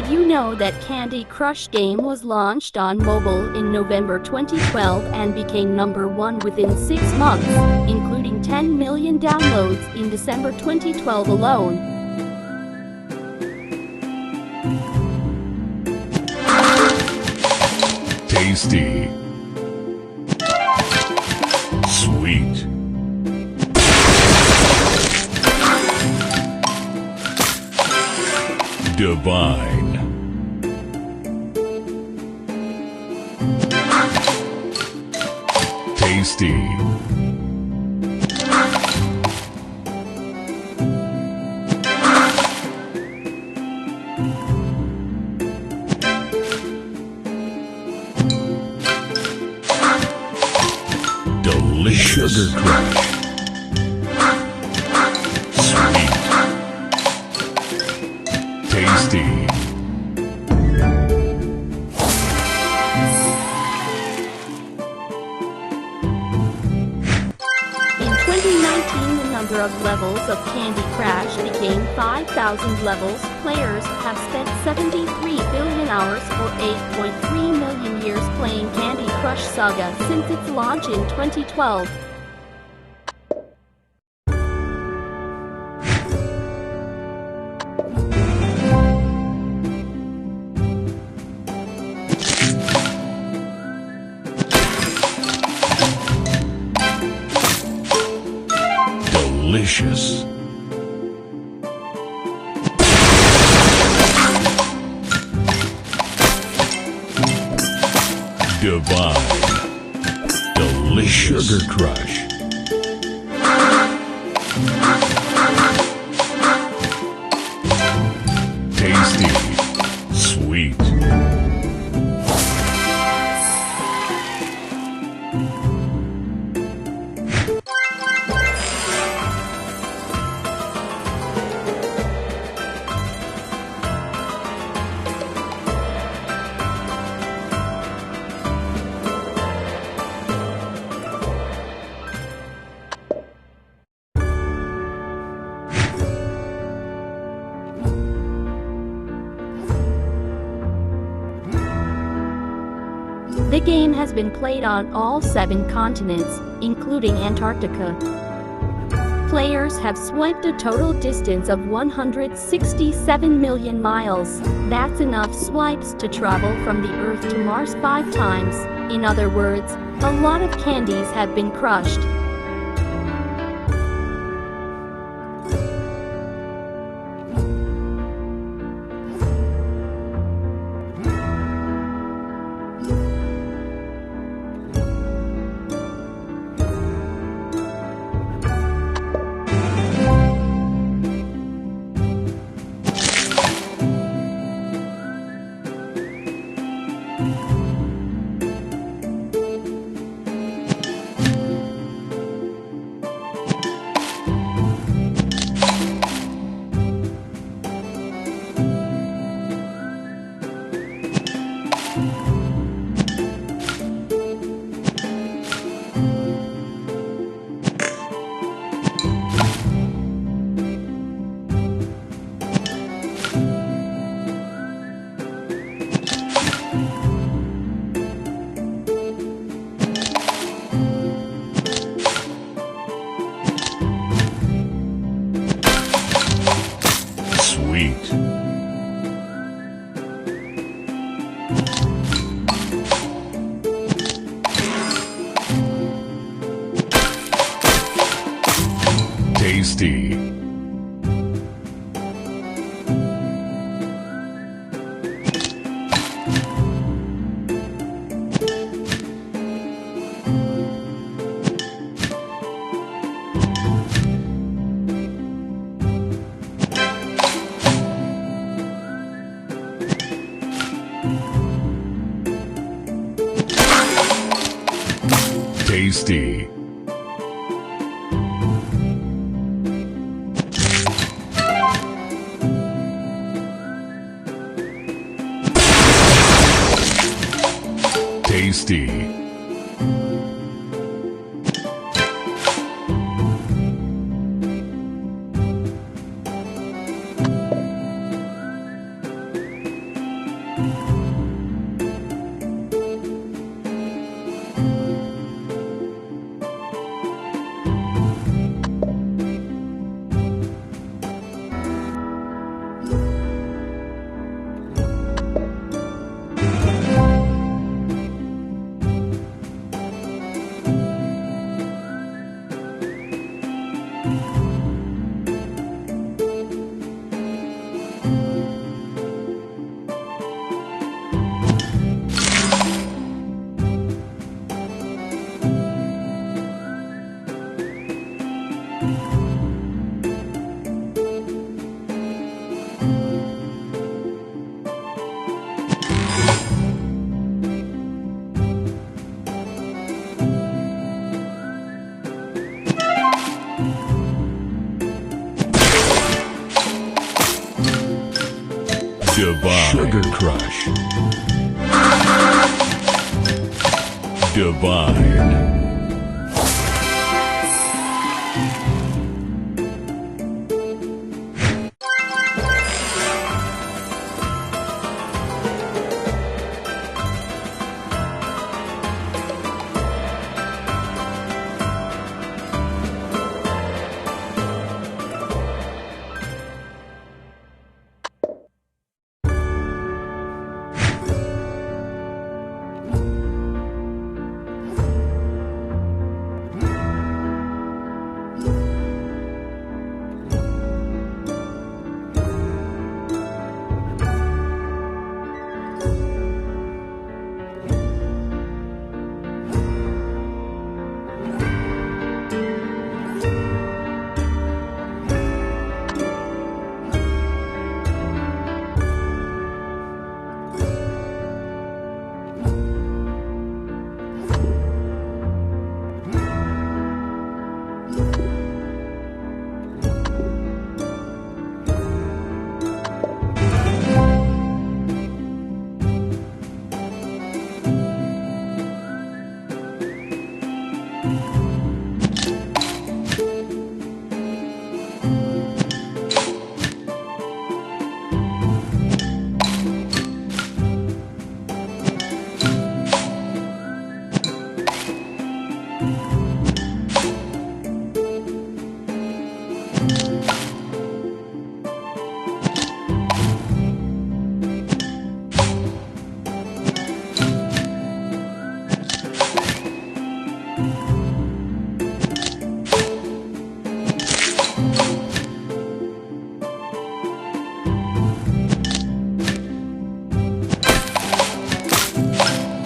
Did you know that Candy Crush game was launched on mobile in November 2012 and became #1 within 6 months, including 10 million downloads in December 2012 alone? Tasty. Sweet. Divine. Tasty. Delicious. Sugar Crush. Sweet. Tasty. In 2019, the number of levels of Candy Crush became 5,000 levels. Players have spent 73 billion hours or 8.3 million years playing Candy Crush Saga since its launch in 2012. Delicious. Divine. Delicious. Sugar Crush. Tasty. Sweet. The game has been played on all 7 continents, including Antarctica. Players have swiped a total distance of 167 million miles. That's enough swipes to travel from the Earth to Mars 5 times. In other words, a lot of candies have been crushed. Sweet. Tasty. Tasty. Tasty. Divine. Sugar Crush. Divine.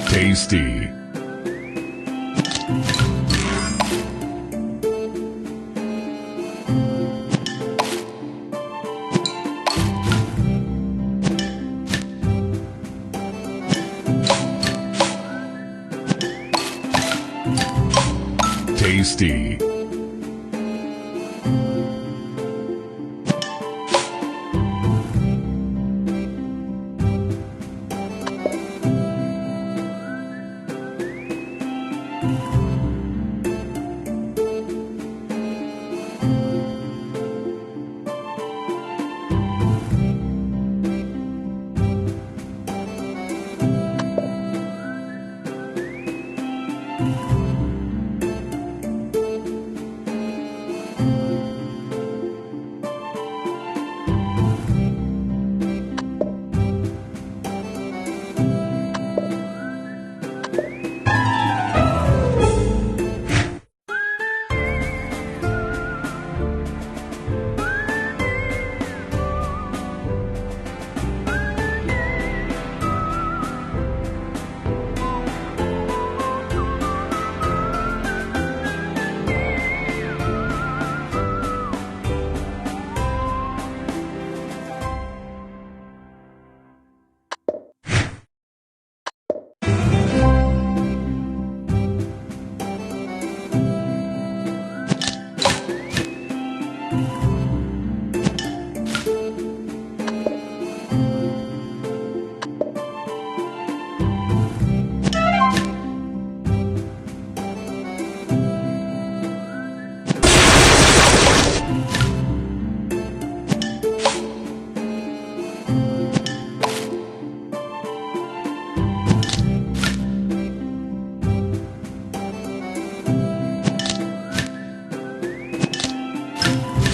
Tasty. Tasty.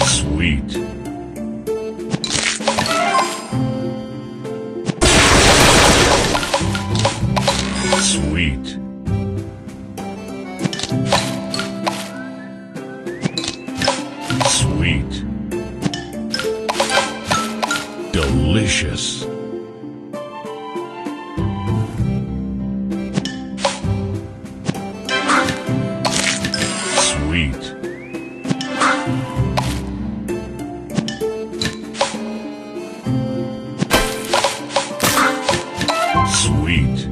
Sweet. Sweet. Sweet. Delicious. Sweet. Sweet.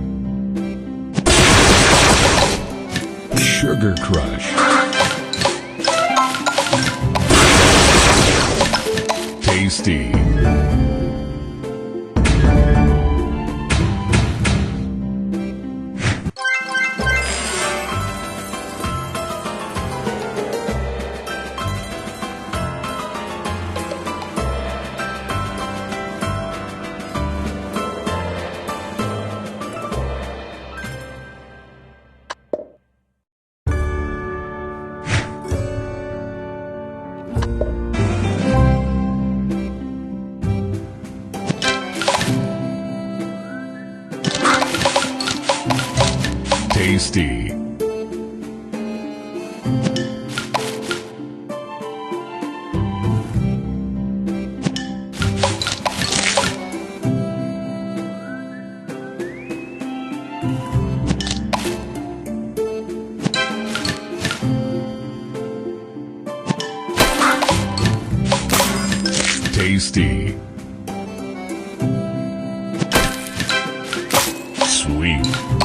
Sugar Crush. Tasty. Tasty. Tasty. Sweet.